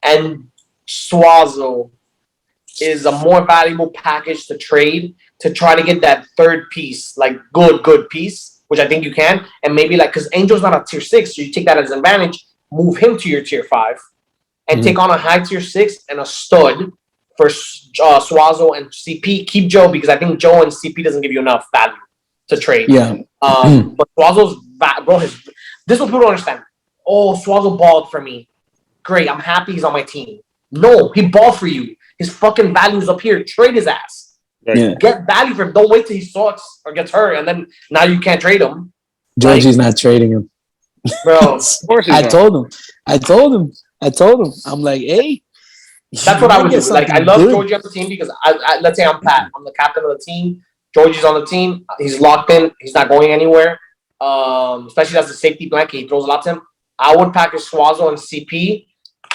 and Suazo is a more valuable package to trade to try to get that third piece, like good piece, which I think you can. And maybe because Angel's not a tier 6, so you take that as an advantage, move him to your tier 5, and take on a high tier 6 and a stud for Suazo and CP. Keep Joe because I think Joe and CP doesn't give you enough value to trade. Yeah. But Suazo's bro, this is what people don't understand. Oh, Suazo balled for me. Great, I'm happy he's on my team. No, he balled for you. His fucking value's up here. Trade his ass. Yeah. Get value for him. Don't wait till he sucks or gets hurt, and then now you can't trade him. Georgie's not trading him. Bro, of course he's I not. told him. I'm like, hey. That's what I would do. Like, I love Georgie on the team because let's say I'm Pat. I'm the captain of the team. Georgie's on the team. He's locked in. He's not going anywhere. Especially as a safety blanket. He throws a lot to him. I would package Suazo and CP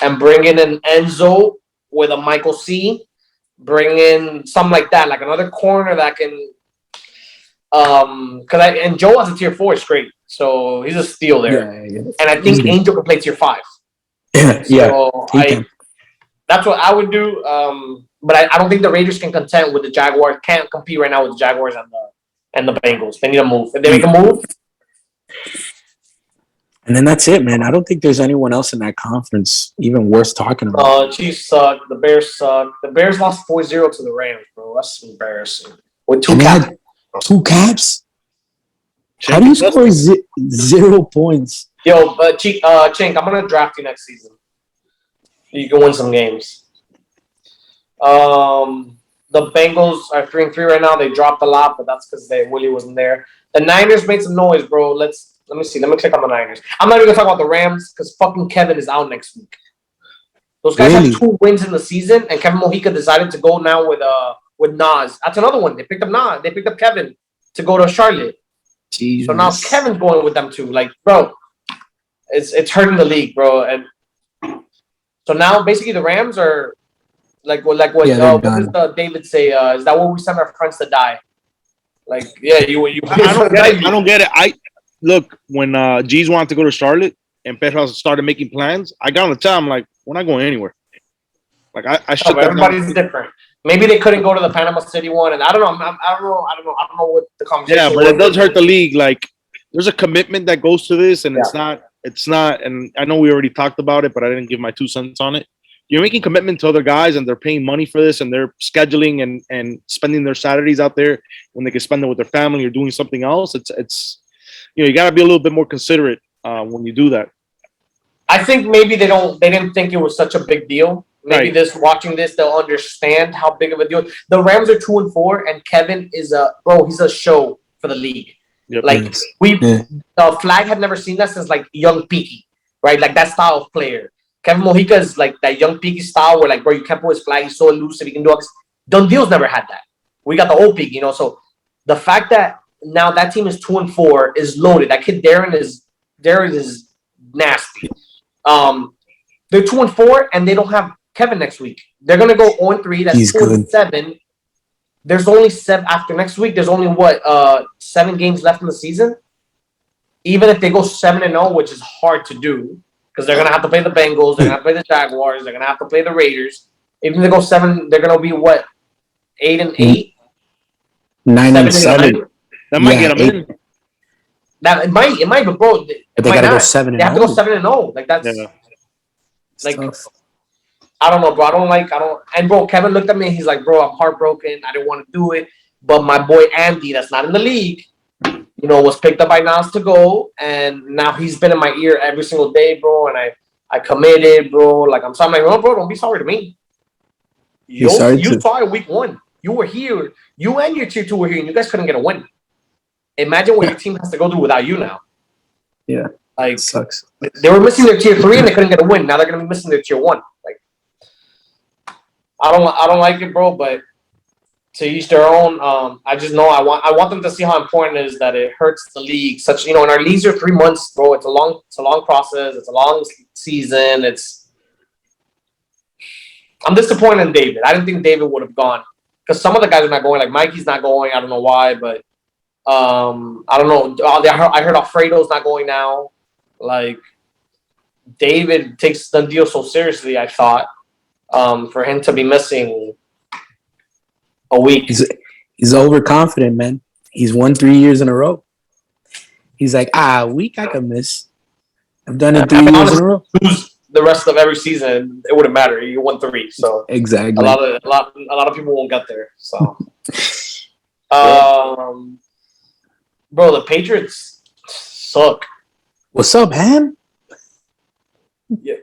and bring in an Enzo with a Michael C. Bring in something like that, like another corner that can. And Joe as a tier 4 is great, so he's a steal there. Yeah. And I think Angel can play tier 5. So that's what I would do. But I don't think the Raiders can contend with the Jaguars. Can't compete right now with the Jaguars and the Bengals. They need a move. If they make a move. And then that's it, man. I don't think there's anyone else in that conference even worth talking about. Chiefs suck. The Bears suck. The Bears lost 4-0 to the Rams, bro. That's embarrassing. With 2 caps. 2 caps? How do you score 0 points? Yo, Chink, I'm going to draft you next season. You can win some games. The Bengals are 3-3 right now. They dropped a lot, but that's because Willie wasn't there. The Niners made some noise, bro. Let me see. Let me click on the Niners. I'm not even gonna talk about the Rams because fucking Kevin is out next week. Those guys Really? have 2 wins in the season, and Kevin Mojica decided to go now with Nas. That's another one. They picked up Nas. They picked up Kevin to go to Charlotte. Jesus. So now Kevin's going with them too. Like, bro, it's hurting the league, bro. And so now basically the Rams are like what what does David say? Is that where we send our friends to die? Like, yeah, you. I don't get it. I don't get it. I look when G's wanted to go to Charlotte and Petros started making plans. I got on the time. I'm like, we're not going anywhere. Like I shut that everybody's down. different. Maybe they couldn't go to the Panama City one, and I don't know. I don't know what the conversation. Yeah, but it does hurt the league. Like, there's a commitment that goes to this, and it's not. And I know we already talked about it, but I didn't give my 2 cents on it. You're making commitment to other guys, and they're paying money for this, and they're scheduling and spending their Saturdays out there when they can spend it with their family or doing something else. It's you got to be a little bit more considerate when you do that. I think maybe they didn't think it was such a big deal. Maybe watching this, they'll understand how big of a deal. The Rams are 2-4, and Kevin is he's a show for the league. Yep. Like the flag had never seen that since like Young Peaky, right? Like that style of player. Kevin Mojica is like that Young Peaky style where like, bro, you can't put his flag. He's so elusive. He can do all this. Done Deals never had that. We got the old Peaky, So the fact that now that team is 2-4 is loaded. That kid Darren is nasty. They're 2-4 and they don't have Kevin next week. They're gonna go 0-3. That's 2-7. There's only 7 after next week. There's only 7 games left in the season. Even if they go 7-0, which is hard to do, because they're gonna have to play the Bengals, they're gonna have to play the Jaguars, they're gonna have to play the Raiders. Even if they go 7, they're gonna be 8-8, 9-7. That might get them in. That it might, but bro, but they gotta go 7-0. They have to go 7-0. Like that's like. Tough. I don't know, bro. And bro, Kevin looked at me. He's like, bro, I'm heartbroken. I didn't want to do it. But my boy Andy, that's not in the league, was picked up by Nas to go. And now he's been in my ear every single day, bro. And I committed, bro. Like, I'm sorry. I'm like, no, bro, don't be sorry to me. You saw it week 1. You were here. You and your tier 2 were here, and you guys couldn't get a win. Imagine what your team has to go through without you now. Yeah. Like, it sucks. They were missing their tier 3, and they couldn't get a win. Now they're going to be missing their tier 1. Like, I don't like it, bro, but to each their own. I just know I want them to see how important it is that it hurts the league. In our leagues are 3 months, bro. It's a long process. It's a long season. I'm disappointed in David. I didn't think David would have gone because some of the guys are not going. Like Mikey's not going. I don't know why, but I don't know. I heard Alfredo's not going now. Like David takes the deal so seriously. I thought. For him to be missing a week. He's overconfident, man. He's won 3 years in a row. He's like, a week I can miss. I've done it 3 years in a row. Lose the rest of every season, it wouldn't matter. You won 3, so exactly. A lot of people won't get there. So, bro, the Patriots suck. What's up, Ham? Yeah.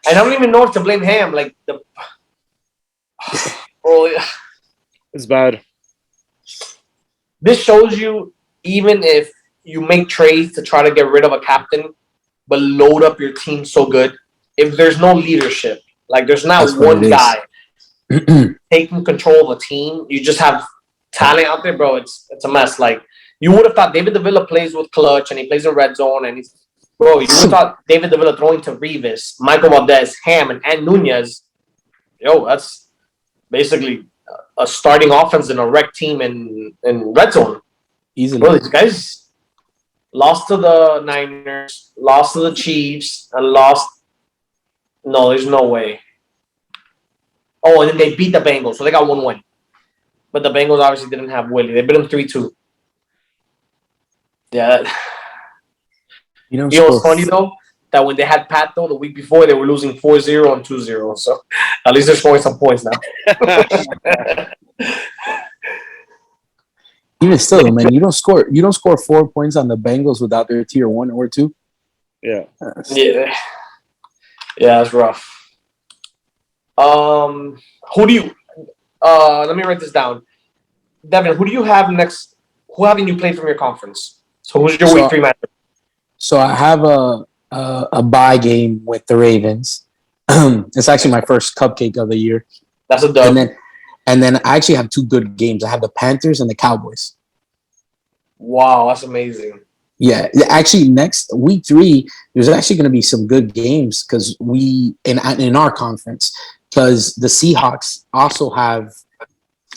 I don't even know if to blame Ham. Like it's bad. This shows you, even if you make trades to try to get rid of a captain, but load up your team so good, if there's no leadership, like there's not one guy taking control of a team, you just have talent out there, bro. It's a mess. Like you would have thought David Davila plays with clutch and he plays in red zone and he's. Bro, you would have thought David Davila throwing to Revis, Michael Valdez, Ham, and Nunez. Yo, that's basically a starting offense in a wreck team in red zone. Easily. Bro, these guys lost to the Niners, lost to the Chiefs, and lost. No, there's no way. Oh, and then they beat the Bengals, so they got 1 win. But the Bengals obviously didn't have Willie. They beat them 3-2. Yeah. You know what's funny, though? That when they had Pat, though, the week before, they were losing 4-0 and 2-0. So at least they're scoring some points now. Even still, man, you don't score 4 points on the Bengals without their tier 1 or 2. Yeah. Yeah, it's rough. Who do you? Let me write this down. Devin, who do you have next? Who haven't you played from your conference? So who's your week 3 matchup? So I have a bye game with the Ravens. It's actually my first cupcake of the year. That's a dub. And then I actually have 2 good games. I have the Panthers and the Cowboys. Wow, that's amazing. Yeah, actually, next week 3, there's actually going to be some good games because we in our conference because the Seahawks also have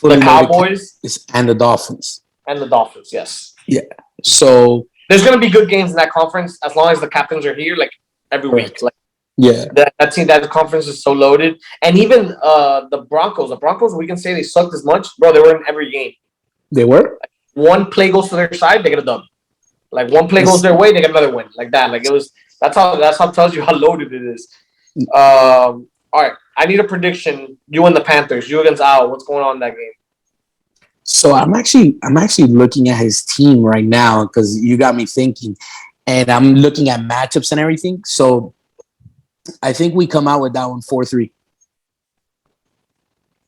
The Cowboys and the Dolphins. And the Dolphins, yes. Yeah. So there's going to be good games in that conference as long as the captains are here, like every week. Like, yeah, that conference is so loaded, and even the Broncos, we can say they sucked as much, bro. They were in every game. They were. Like, one play goes to their side, they get a dub. Like one play goes their way, they get another win. Like that. Like it was. That's how it tells you how loaded it is. All right, I need a prediction. You and the Panthers. You against Al. What's going on in that game? So I'm actually looking at his team right now because you got me thinking, and I'm looking at matchups and everything. So I think we come out with that one 4-3.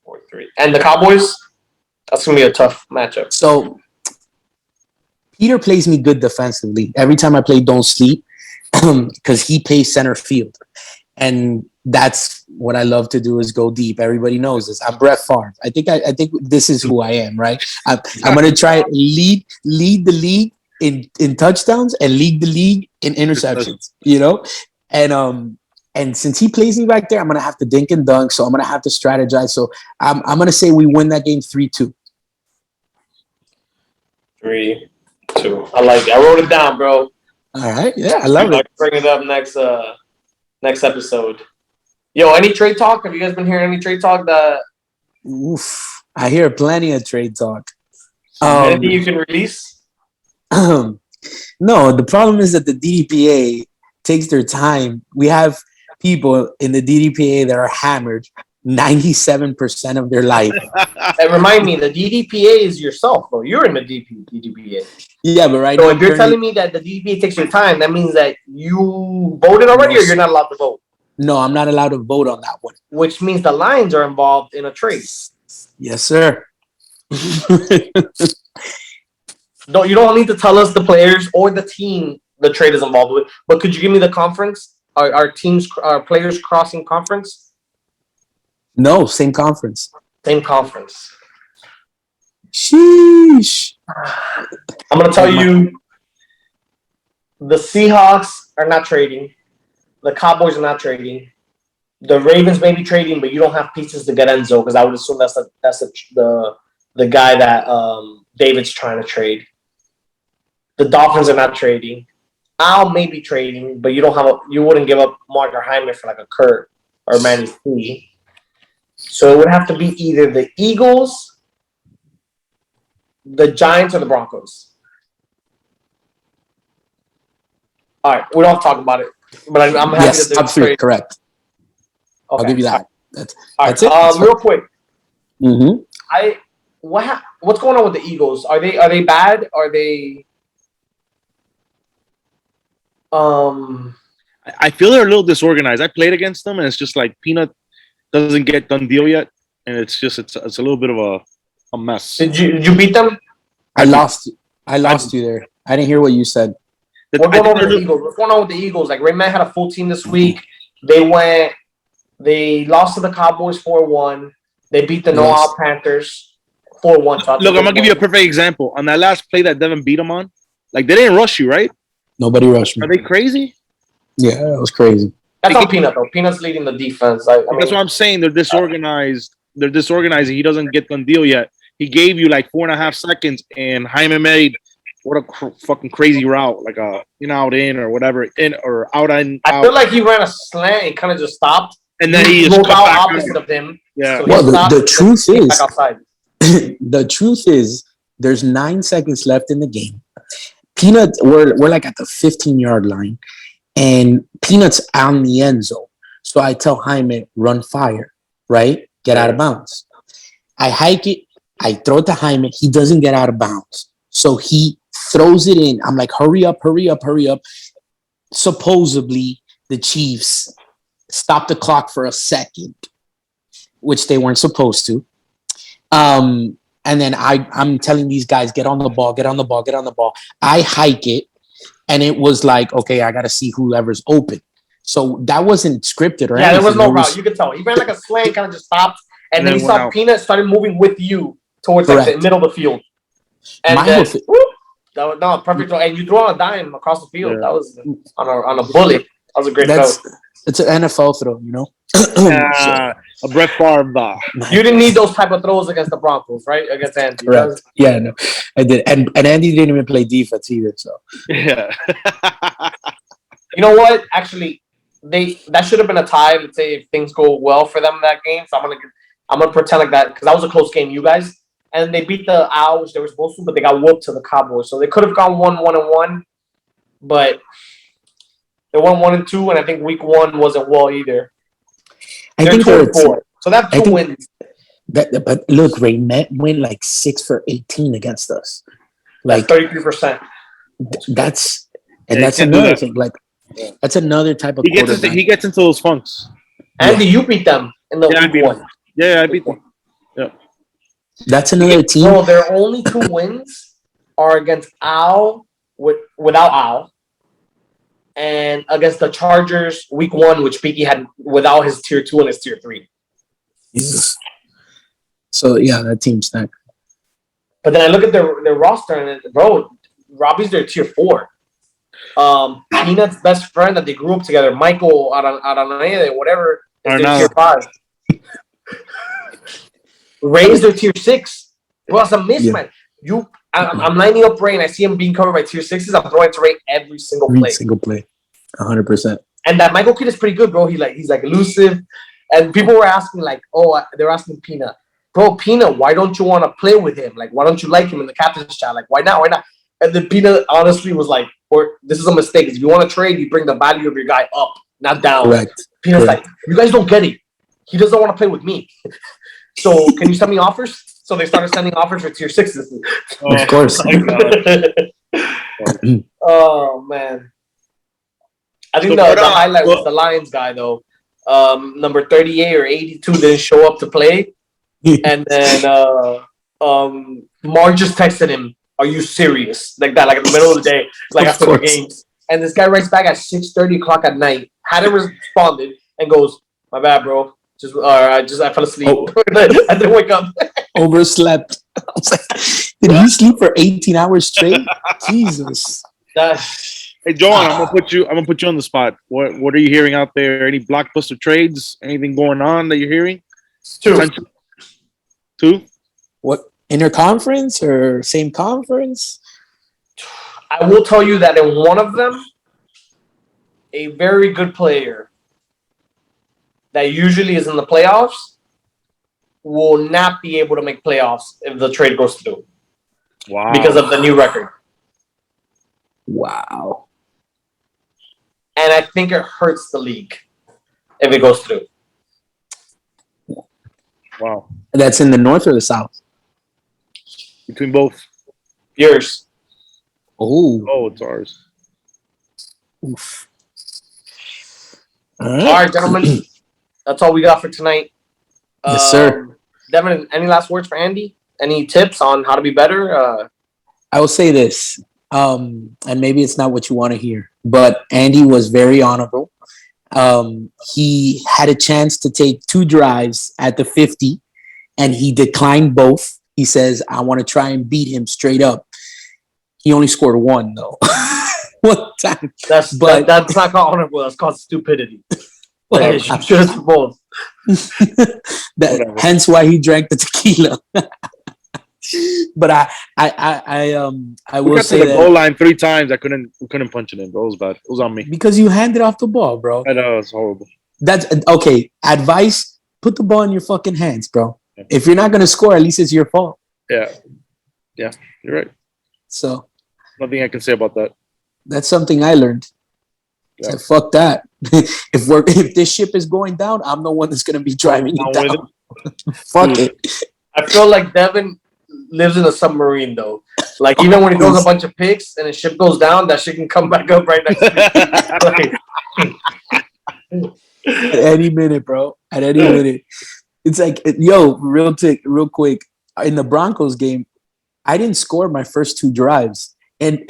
4-3. And the Cowboys. That's gonna be a tough matchup. So Peter plays me good defensively. Every time I play Don't Sleep, because he plays center field. And that's what I love to do is go deep. Everybody knows this. I'm Brett Favre. I think this is who I am, right? I'm going to try lead the league in touchdowns and lead the league in interceptions, you know? And since he plays me back there, I'm going to have to dink and dunk. So I'm going to have to strategize. So I'm going to say we win that game 3-2. 3-2. I like it. I wrote it down, bro. All right. Yeah, I love it. Bring it up next episode. Yo, any trade talk? Have you guys been hearing any trade talk? Oof, I hear plenty of trade talk. Anything you can release? No, the problem is that the DDPA takes their time. We have people in the DDPA that are hammered 97% of their life. And remind me, the DDPA is yourself, bro. You're in the DDPA. Yeah, but right so now, if you're telling me that the DDPA takes your time, that means that you voted already, or you're not allowed to vote. No, I'm not allowed to vote on that one. Which means the Lions are involved in a trade. Yes, sir. No, you don't need to tell us the players or the team the trade is involved with. But could you give me the conference? Our players crossing conference? No, same conference. Same conference. Sheesh. I'm going to tell you, the Seahawks are not trading. The Cowboys are not trading. The Ravens may be trading, but you don't have pieces to get Enzo because I would assume that's the guy that David's trying to trade. The Dolphins are not trading. Al may be trading, but you wouldn't give up Mark or Hyman for like a Kurt or Manny C. So it would have to be either the Eagles, the Giants, or the Broncos. All right, we don't have to talk about it, but I'm happy yes, that top 3, correct. Okay. I'll give you that. That's it. Real quick. Mm-hmm. What's going on with the Eagles? Are they bad? Are they? I feel they're a little disorganized. I played against them, and it's just like Peanut doesn't get done deal yet, and it's a little bit of a mess. Did you beat them? I lost you there. I didn't hear what you said. What's going on with the Eagles? What's going on with the Eagles? Like Rayman had a full team this week. They lost to the Cowboys 4-1. They beat the No-Out Panthers 4-1. So look, I'm gonna give you a perfect example. On that last play that Devin beat him on, like they didn't rush you, right? Nobody rushed me. Are they crazy? Yeah, that was crazy. That's on Peanut though. Peanut's leading the defense. I mean, that's what I'm saying. They're disorganized. They're disorganized. He doesn't get done deal yet. He gave you like 4.5 seconds, and Jaime made what a fucking crazy route, like a out in or whatever, in or out in. I feel like he ran a slant and kind of just stopped, and then he moved out opposite of him. Yeah. So well, the truth is, the truth is, there's 9 seconds left in the game. Peanut, we're like at the 15-yard line, and Peanut's on the end zone. So I tell Jaime, run fire, right? Get out of bounds. I hike it. I throw it to Jaime. He doesn't get out of bounds. So he throws it in. I'm like, hurry up, hurry up, hurry up. Supposedly, the Chiefs stopped the clock for a second. which they weren't supposed to. And then I'm telling these guys, get on the ball, get on the ball, get on the ball. I hike it, and it was like, okay, I got to see whoever's open. So that wasn't scripted or anything. Yeah, there was no route. You could tell. He ran like a slant, kind of just stopped, and then he saw Peanut started moving with you towards like the middle of the field. And then, that was no perfect. And you threw on a dime across the field. That was on a bullet. That was a great throw. It's an NFL throw, you know. A Brett Favre. You didn't need those type of throws against the Broncos, right? Against Andy. Correct. Yeah, no, I did. And Andy didn't even play defense either. So yeah. You know what? Actually, that should have been a tie. Let's say if things go well for them in that game. So I'm gonna pretend like that because that was a close game. You guys. And they beat the Owls. They were supposed to, but they got whooped to the Cowboys. So they could have gone 1-1-1, but they won 1-2. And I think week 1 wasn't well either. I think 2-4. So they have 2 wins. But look, Ray Met went like 6 for 18 against us. Like 33%. That's another thing. Like that's another type of quarterback. He gets into those funks. Andy, you beat them in the week 1. Yeah, I beat them. Yeah. That's another team. So their only 2 wins are against Owl without Owl, and against the Chargers week 1, which Peaky had without his tier 2 and his tier 3. Jesus. So yeah, that team's stacked. But then I look at their roster and bro, Robbie's their tier 4. Peanut's best friend that they grew up together, Michael Araneda, whatever, is their tier 5. Ray's their tier 6. Well, it's a mismatch. Yeah. I'm lining up Ray, and I see him being covered by tier 6s. I'm throwing to Ray every single play. 100%. And that Michael kid is pretty good, bro. He's like elusive. And people were asking, like, they're asking Peanut, bro, Peanut, why don't you want to play with him? Like, why don't you like him in the captain's chat? Like, why not? Why not? And then Peanut honestly was like, this is a mistake. If you want to trade, you bring the value of your guy up, not down. Correct. Peanut's like, you guys don't get it. He doesn't want to play with me. So can you send me offers? So they started sending offers for tier 6s. Of course. Oh, man. I think the highlight was the Lions guy, though. Number 38 or 82 didn't show up to play. And then Mark just texted him, are you serious? Like that, like in the middle of the day, like after the games. And this guy writes back at 6:30 o'clock at night, hadn't responded, and goes, my bad, bro. I fell asleep. I didn't wake up. Overslept. I was like, did he sleep for 18 hours straight? Jesus. Hey, Joan, I'm gonna put you on the spot. What are you hearing out there? Any blockbuster trades? Anything going on that you're hearing? 2. What, interconference or same conference? I will tell you that in one of them, a very good player that usually is in the playoffs will not be able to make playoffs if the trade goes through. Wow. Because of the new record. Wow. And I think it hurts the league if it goes through. Wow. That's in the North or the South? Between both. Yours. Oh, it's ours. Oof. All right, gentlemen. That's all we got for tonight. Yes, sir. Devin, any last words for Andy? Any tips on how to be better? I will say this, and maybe it's not what you want to hear, but Andy was very honorable. He had a chance to take 2 drives at the 50, and he declined both. He says, I want to try and beat him straight up. He only scored 1, though. 1 time. That's not called honorable. That's called stupidity. Well, both. Hence why he drank the tequila. But I will say the that goal line 3 times. I couldn't punch it in. Bro. It was bad. It was on me because you handed off the ball, bro. I know, it's horrible. That's okay. Advice: put the ball in your fucking hands, bro. Yeah. If you're not gonna score, at least it's your fault. Yeah, you're right. So nothing I can say about that. That's something I learned. Yeah. So fuck that. If this ship is going down, I'm the one that's gonna be driving it down. Fuck it. I feel like Devin lives in a submarine, though. Like, even when he throws a bunch of picks and his ship goes down, that shit can come back up right next to me. At any minute, bro. At any minute. It's like, yo, real quick. In the Broncos game, I didn't score my first 2 drives. And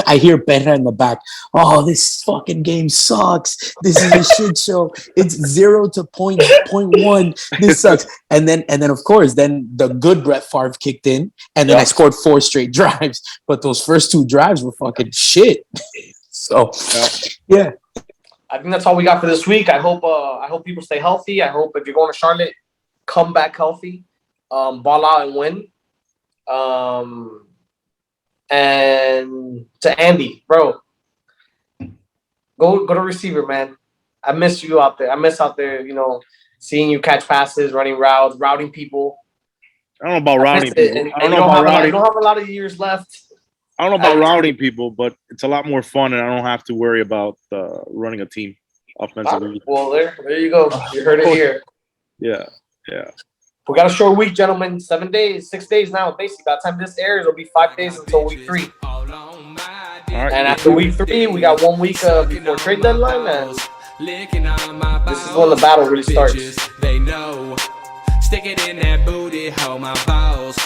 I hear Berra in the back. Oh, this fucking game sucks. This is a shit show. It's 0 to point 1. This sucks. And then of course, then the good Brett Favre kicked in, and then I scored 4 straight drives. But those first 2 drives were fucking shit. So, yeah. I think that's all we got for this week. I hope people stay healthy. I hope if you're going to Charlotte, come back healthy, ball out and win. And to Andy, bro, go to receiver, man. I miss you out there. I miss out there, seeing you catch passes, running routes, routing people. I don't know about routing people. I don't know about routing. You don't have a lot of years left. I don't know about routing people, but it's a lot more fun, and I don't have to worry about running a team offensively. Well, there you go. You heard it here. Yeah. We got a short week, gentlemen. 7 days, 6 days now. Basically, by the time this airs, it'll be 5 days until week 3. All right. And after week 3, we got 1 weweek before trade deadline, and this is when the battle really starts. They know. Stick it in that booty, hold my balls.